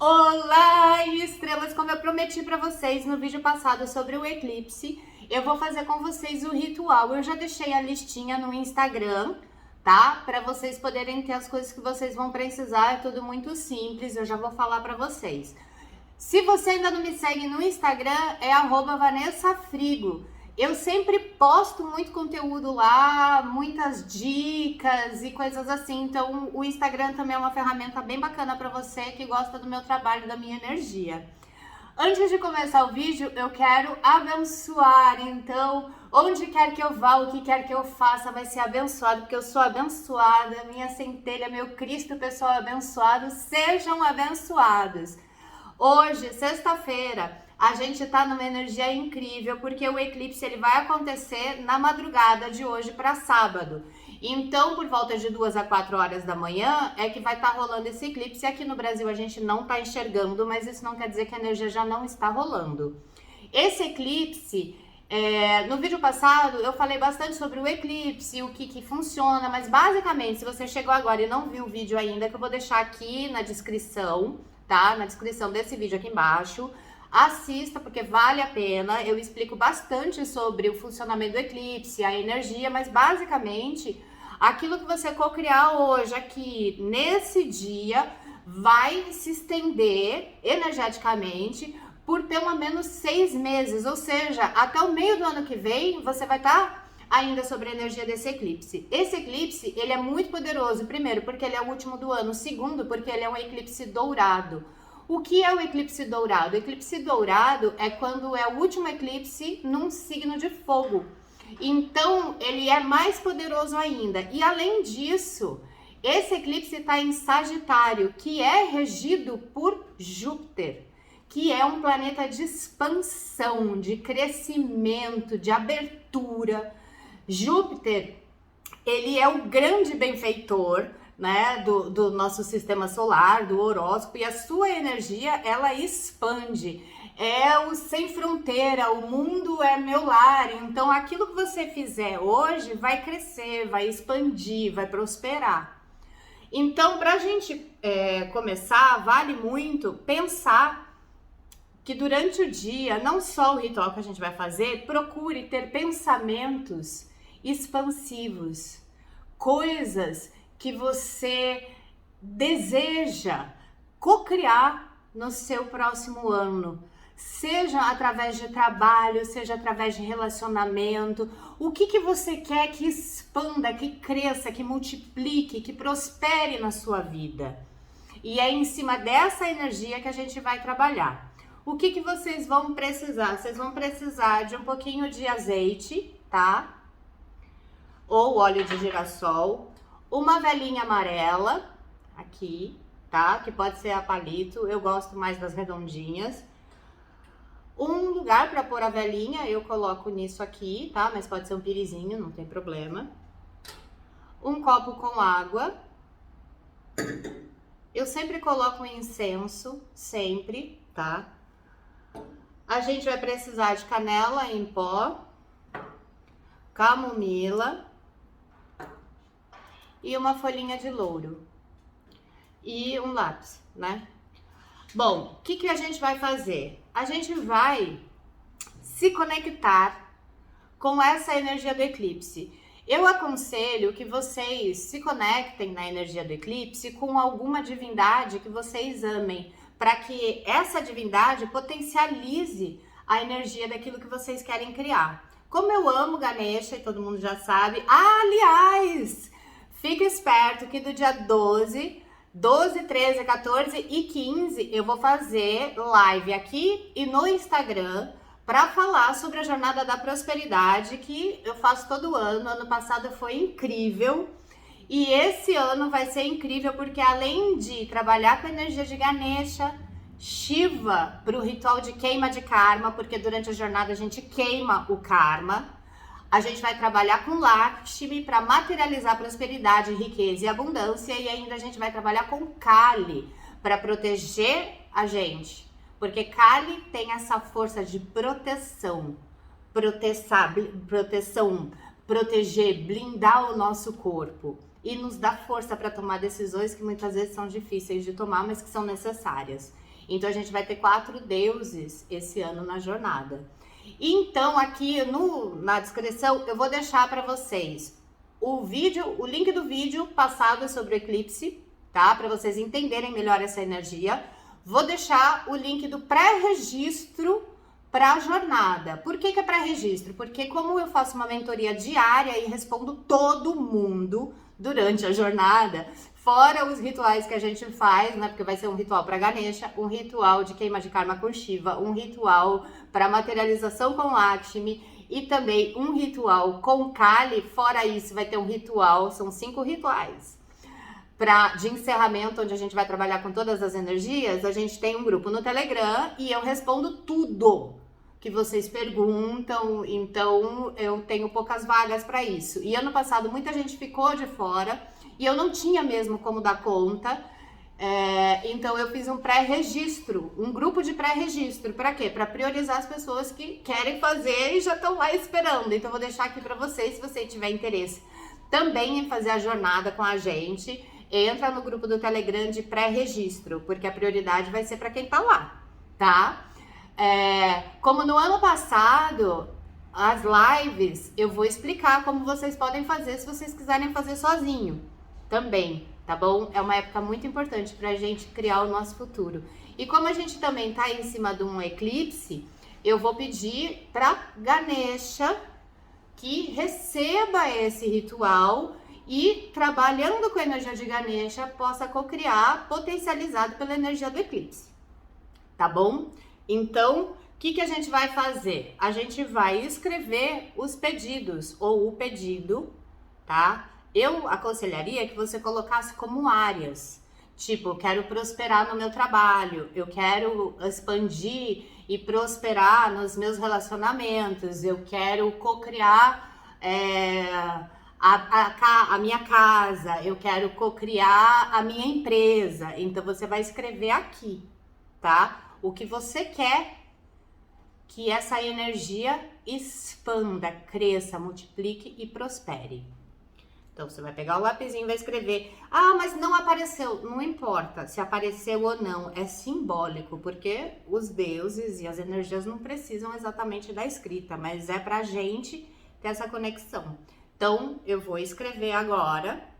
Olá, estrelas! Como eu prometi para vocês no vídeo passado sobre o eclipse, eu vou fazer com vocês o ritual. Eu já deixei a listinha no Instagram, tá? Para vocês poderem ter as coisas que vocês vão precisar. É tudo muito simples, eu já vou falar para vocês. Se você ainda não me segue no Instagram, é @VanessaFrigo. Eu sempre posto muito conteúdo lá, muitas dicas e coisas assim. Então, o Instagram também é uma ferramenta bem bacana para você que gosta do meu trabalho, da minha energia. Antes de começar o vídeo, eu quero abençoar. Então, onde quer que eu vá, o que quer que eu faça, vai ser abençoado, porque eu sou abençoada. Minha centelha, meu Cristo pessoal abençoado, sejam abençoados. Hoje, sexta-feira, a gente tá numa energia incrível, porque o eclipse ele vai acontecer na madrugada de hoje para sábado. Então, por volta de 2 a 4 horas da manhã, é que vai estar rolando esse eclipse. Aqui no Brasil a gente não tá enxergando, mas isso não quer dizer que a energia já não está rolando. Esse eclipse, no vídeo passado, eu falei bastante sobre o eclipse, o que funciona, mas basicamente, se você chegou agora e não viu o vídeo ainda, que eu vou deixar aqui na descrição, tá? Na descrição desse vídeo aqui embaixo. Assista, porque vale a pena. Eu explico bastante sobre o funcionamento do eclipse, a energia, mas basicamente aquilo que você co-criar hoje aqui nesse dia vai se estender energeticamente por pelo menos 6 meses, ou seja, até o meio do ano que vem você vai estar ainda sobre a energia desse eclipse. Esse eclipse, ele é muito poderoso, primeiro, porque ele é o último do ano, segundo, porque ele é um eclipse dourado. O que é o eclipse dourado? O eclipse dourado é quando é o último eclipse num signo de fogo. Então, ele é mais poderoso ainda. E além disso, esse eclipse está em Sagitário, que é regido por Júpiter, que é um planeta de expansão, de crescimento, de abertura. Júpiter, ele é o grande benfeitor, né, do nosso sistema solar, do horóscopo, e a sua energia, ela expande. É o sem fronteira, o mundo é meu lar. Então, aquilo que você fizer hoje vai crescer, vai expandir, vai prosperar. Então, para a gente começar, vale muito pensar que durante o dia, não só o ritual que a gente vai fazer, procure ter pensamentos expansivos, coisas que você deseja co-criar no seu próximo ano, seja através de trabalho, seja através de relacionamento. O que você quer que expanda, que cresça, que multiplique, que prospere na sua vida? E é em cima dessa energia que a gente vai trabalhar. O que vocês vão precisar? Vocês vão precisar de um pouquinho de azeite, tá? Ou óleo de girassol, uma velinha amarela, aqui, tá? Que pode ser a palito, eu gosto mais das redondinhas. Um lugar para pôr a velinha, eu coloco nisso aqui, tá? Mas pode ser um pirizinho, não tem problema. Um copo com água. Eu sempre coloco um incenso, sempre, tá? A gente vai precisar de canela em pó, camomila e uma folhinha de louro e um lápis, né? Bom, o que a gente vai fazer? A gente vai se conectar com essa energia do eclipse. Eu aconselho que vocês se conectem na energia do eclipse com alguma divindade que vocês amem, para que essa divindade potencialize a energia daquilo que vocês querem criar. Como eu amo Ganesha e todo mundo já sabe, aliás, fique esperto que do dia 12, 13, 14 e 15 eu vou fazer live aqui e no Instagram para falar sobre a Jornada da Prosperidade, que eu faço todo ano. Ano passado foi incrível e esse ano vai ser incrível porque além de trabalhar com a energia de Ganesha, Shiva para o ritual de queima de karma, porque durante a jornada a gente queima o karma. A gente vai trabalhar com Lakshmi para materializar prosperidade, riqueza e abundância. E ainda a gente vai trabalhar com Kali para proteger a gente. Porque Kali tem essa força de proteção. Proteger, blindar o nosso corpo. E nos dá força para tomar decisões que muitas vezes são difíceis de tomar, mas que são necessárias. Então a gente vai ter 4 deuses esse ano na jornada. Então aqui na descrição eu vou deixar para vocês o link do vídeo passado sobre o eclipse, tá? Para vocês entenderem melhor essa energia. Vou deixar o link do pré-registro para a jornada. Por que é pré-registro? Porque como eu faço uma mentoria diária e respondo todo mundo durante a jornada, fora os rituais que a gente faz, né? Porque vai ser um ritual para Ganesha, um ritual de queima de karma com Shiva, um ritual para materialização com Lakshmi e também um ritual com Kali. Fora isso, vai ter um ritual, são 5 rituais. De encerramento, onde a gente vai trabalhar com todas as energias, a gente tem um grupo no Telegram e eu respondo tudo que vocês perguntam, então eu tenho poucas vagas para isso. E ano passado muita gente ficou de fora e eu não tinha mesmo como dar conta, então eu fiz um pré-registro, um grupo de pré-registro. Para quê? Para priorizar as pessoas que querem fazer e já estão lá esperando. Então eu vou deixar aqui para vocês, se você tiver interesse também em fazer a jornada com a gente, entra no grupo do Telegram de pré-registro, porque a prioridade vai ser para quem tá lá, tá? Como no ano passado, as lives, eu vou explicar como vocês podem fazer se vocês quiserem fazer sozinho também, tá bom? É uma época muito importante pra gente criar o nosso futuro. E como a gente também tá em cima de um eclipse, eu vou pedir pra Ganesha que receba esse ritual e, trabalhando com a energia de Ganesha, possa co-criar, potencializado pela energia do eclipse, tá bom? Então, o que a gente vai fazer? A gente vai escrever os pedidos, ou o pedido, tá? Eu aconselharia que você colocasse como áreas, tipo, eu quero prosperar no meu trabalho, eu quero expandir e prosperar nos meus relacionamentos, eu quero co-criar a minha casa, eu quero co-criar a minha empresa. Então você vai escrever aqui, tá? O que você quer que essa energia expanda, cresça, multiplique e prospere. Então você vai pegar o lapisinho e vai escrever. Ah, mas não apareceu. Não importa se apareceu ou não, é simbólico, porque os deuses e as energias não precisam exatamente da escrita, mas é pra gente ter essa conexão. Então eu vou escrever agora.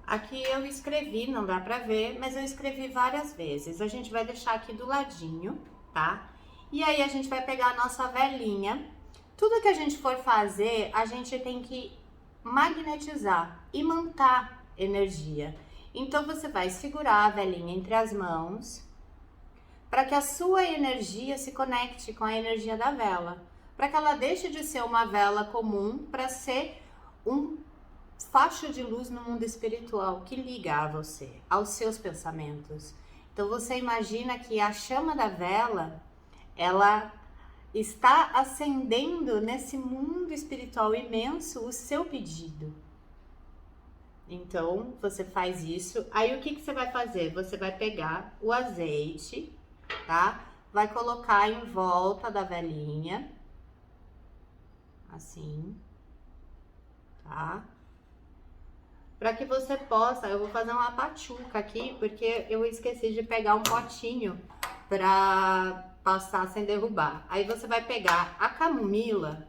Aqui eu escrevi, não dá pra ver, mas eu escrevi várias vezes. A gente vai deixar aqui do ladinho, tá? E aí a gente vai pegar a nossa velinha. Tudo que a gente for fazer, a gente tem que magnetizar, imantar energia. Então você vai segurar a velinha entre as mãos para que a sua energia se conecte com a energia da vela, para que ela deixe de ser uma vela comum para ser um facho de luz no mundo espiritual que liga a você, aos seus pensamentos. Então você imagina que a chama da vela, ela está acendendo nesse mundo espiritual imenso o seu pedido. Então você faz isso. Aí o que você vai fazer? Você vai pegar o azeite, tá? Vai colocar em volta da velinha, assim, tá? Para que você possa, eu vou fazer uma pachuca aqui, porque eu esqueci de pegar um potinho para passar sem derrubar. Aí você vai pegar a camomila,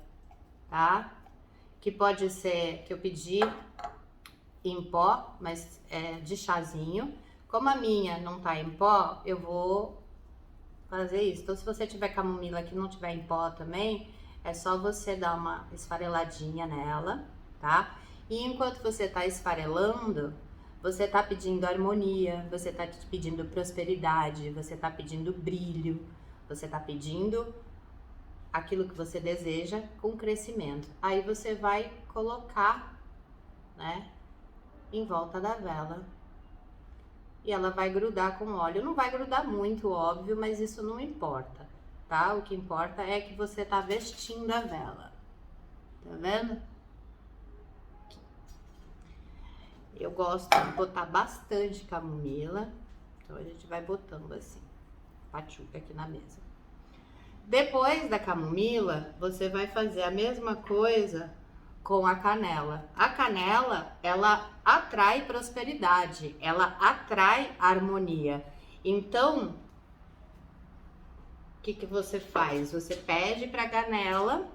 tá? Que pode ser, que eu pedi em pó, mas é de chazinho. Como a minha não tá em pó, eu vou fazer isso. Então, se você tiver camomila que não tiver em pó também, é só você dar uma esfareladinha nela, tá? E enquanto você tá esfarelando, você tá pedindo harmonia, você tá pedindo prosperidade, você tá pedindo brilho, você tá pedindo aquilo que você deseja com crescimento. Aí você vai colocar, né, em volta da vela. E ela vai grudar com óleo. Não vai grudar muito, óbvio, mas isso não importa, tá? O que importa é que você tá vestindo a vela. Tá vendo? Eu gosto de botar bastante camomila, então a gente vai botando assim, pachuca aqui na mesa. Depois da camomila, você vai fazer a mesma coisa com a canela. A canela, ela atrai prosperidade, ela atrai harmonia. Então, o que você faz? Você pede para a canela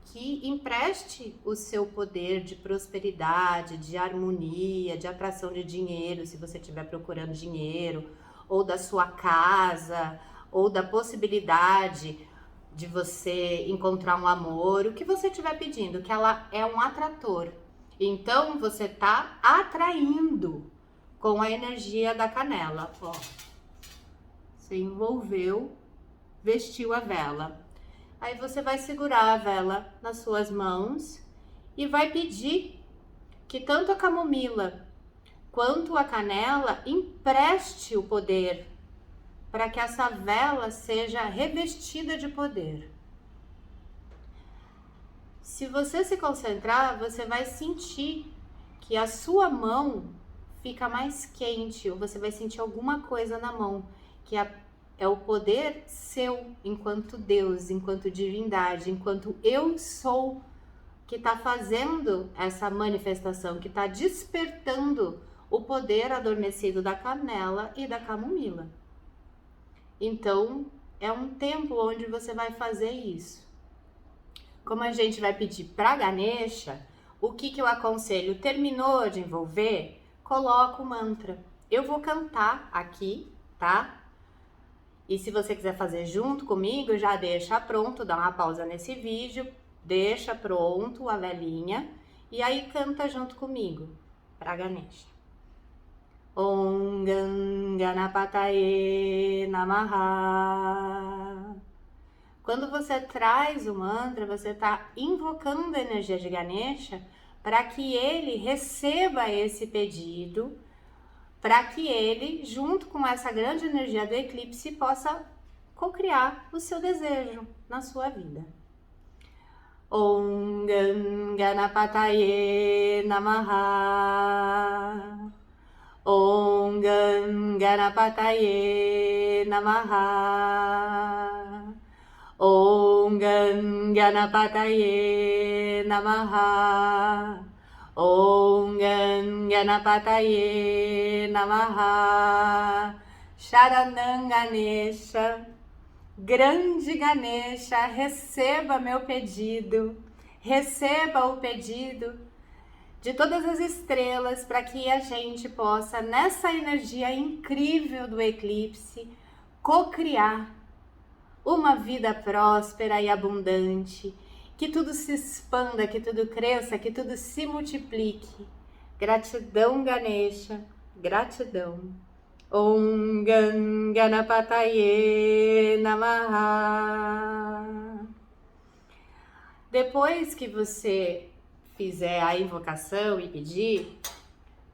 que empreste o seu poder de prosperidade, de harmonia, de atração de dinheiro, se você estiver procurando dinheiro, ou da sua casa, ou da possibilidade de você encontrar um amor, o que você estiver pedindo, que ela é um atrator. Então, você está atraindo com a energia da canela. Ó, você envolveu, vestiu a vela. Aí você vai segurar a vela nas suas mãos e vai pedir que tanto a camomila quanto a canela empreste o poder para que essa vela seja revestida de poder. Se você se concentrar, você vai sentir que a sua mão fica mais quente, ou você vai sentir alguma coisa na mão, que é o poder seu enquanto Deus, enquanto divindade, enquanto eu sou, que está fazendo essa manifestação, que está despertando o poder adormecido da canela e da camomila. Então, é um tempo onde você vai fazer isso. Como a gente vai pedir para Ganesha, o que eu aconselho? Terminou de envolver? Coloca o mantra. Eu vou cantar aqui, tá? E se você quiser fazer junto comigo, já deixa pronto, dá uma pausa nesse vídeo, deixa pronto a velinha e aí canta junto comigo para Ganesha. Om Ganapataye Namaha. Quando você traz o mantra, você está invocando a energia de Ganesha para que ele receba esse pedido, para que ele, junto com essa grande energia do eclipse, possa cocriar o seu desejo na sua vida. Om Ganapataye Namaha. Om Ganapataye Namaha. Om Ganapataye Namaha. Om Ganapataye Namaha. Sharanam Ganesha, grande Ganesha, receba meu pedido, receba o pedido de todas as estrelas para que a gente possa, nessa energia incrível do eclipse, cocriar uma vida próspera e abundante, que tudo se expanda, que tudo cresça, que tudo se multiplique. Gratidão, Ganesha, gratidão. Om Ganapataye Namaha. Depois que você fizer a invocação e pedir,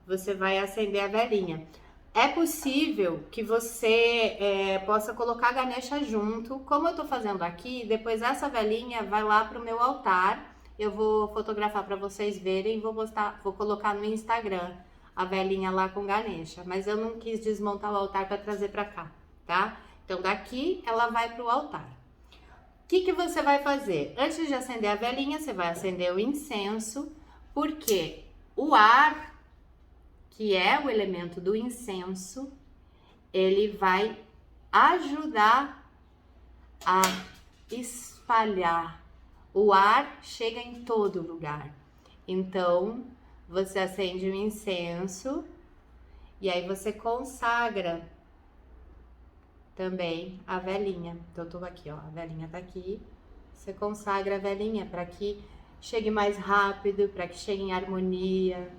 você vai acender a velinha. É possível que você possa colocar a Ganesha junto, como eu tô fazendo aqui. Depois essa velinha vai lá pro meu altar, eu vou fotografar para vocês verem, vou colocar no Instagram a velinha lá com Ganesha, mas eu não quis desmontar o altar para trazer para cá, tá? Então daqui ela vai pro altar. O que você vai fazer? Antes de acender a velinha, você vai acender o incenso, porque o ar, que é o elemento do incenso, ele vai ajudar a espalhar. O ar chega em todo lugar. Então, você acende o incenso e aí você consagra também a velinha. Então, eu tô aqui, ó, a velinha tá aqui. Você consagra a velinha para que chegue mais rápido, para que chegue em harmonia.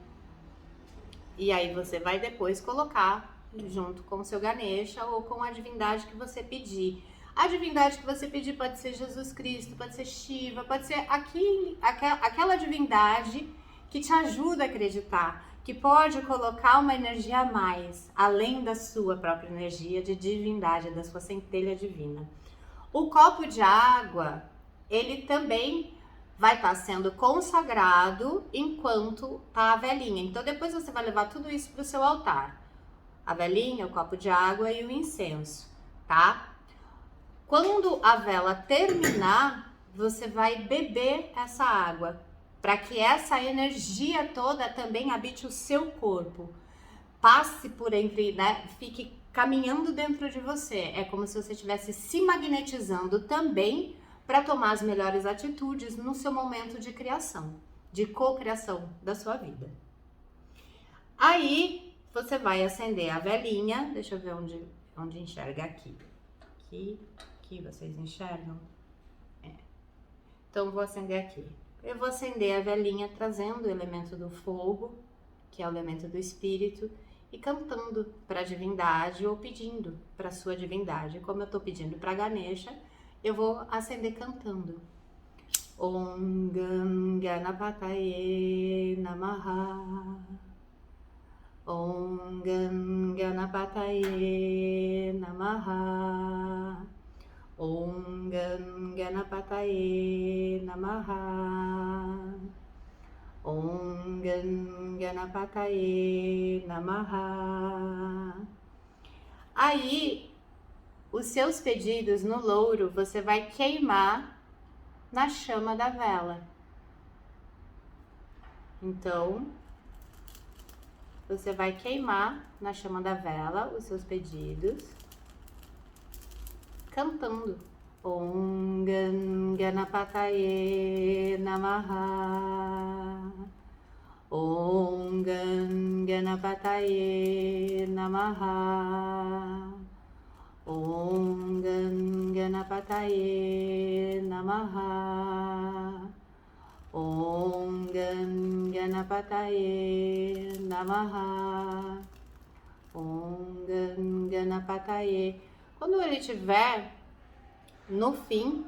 E aí você vai depois colocar junto com o seu Ganesha ou com a divindade que você pedir. A divindade que você pedir pode ser Jesus Cristo, pode ser Shiva, pode ser aquela divindade que te ajuda a acreditar, que pode colocar uma energia a mais, além da sua própria energia de divindade, da sua centelha divina. O copo de água, ele também vai estar sendo consagrado enquanto tá a velinha. Então depois você vai levar tudo isso para o seu altar. A velinha, o copo de água e o incenso, tá? Quando a vela terminar, você vai beber essa água, para que essa energia toda também habite o seu corpo. Passe por entre, né? Fique caminhando dentro de você. É como se você estivesse se magnetizando também para tomar as melhores atitudes no seu momento de criação, de cocriação da sua vida. Aí você vai acender a velinha. Deixa eu ver onde enxerga aqui. Aqui vocês enxergam? Então vou acender aqui. Eu vou acender a velinha trazendo o elemento do fogo, que é o elemento do espírito, e cantando para a divindade ou pedindo para a sua divindade. Como eu estou pedindo para Ganesha, eu vou acender cantando. Om Ganapataye Namaha. Om Ganapataye Namaha. Om Ganapataye Namaha. Om Ganapataye Namaha. Aí, os seus pedidos no louro você vai queimar na chama da vela. Então, você vai queimar na chama da vela os seus pedidos, cantando Om Ganapataye Namaha. Om Ganapataye Namaha. Om Ganapataye Namaha. Om Ganapataye Namaha. Om Ganapataye. Quando ele estiver no fim,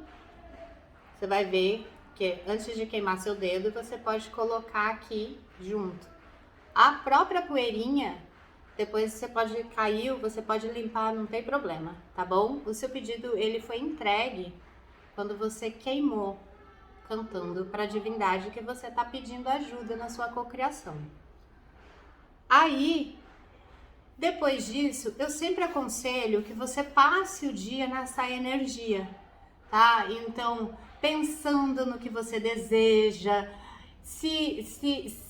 você vai ver que antes de queimar seu dedo, você pode colocar aqui junto. A própria poeirinha, depois você pode cair, você pode limpar, não tem problema, tá bom? O seu pedido, ele foi entregue quando você queimou, cantando para a divindade que você tá pedindo ajuda na sua cocriação. Aí, depois disso, eu sempre aconselho que você passe o dia nessa energia, tá? Então, pensando no que você deseja, se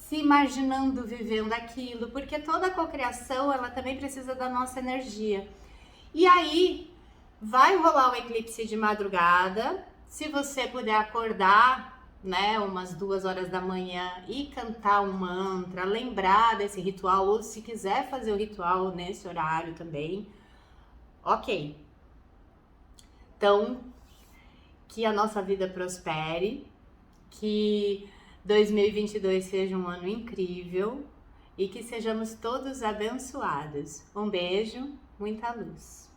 imaginando vivendo aquilo, porque toda a cocriação, ela também precisa da nossa energia. E aí, vai rolar o eclipse de madrugada. Se você puder acordar, né, umas 2 horas da manhã e cantar um mantra, lembrar desse ritual, ou se quiser fazer o ritual nesse horário também, ok. Então, que a nossa vida prospere, que 2022 seja um ano incrível e que sejamos todos abençoados. Um beijo, muita luz.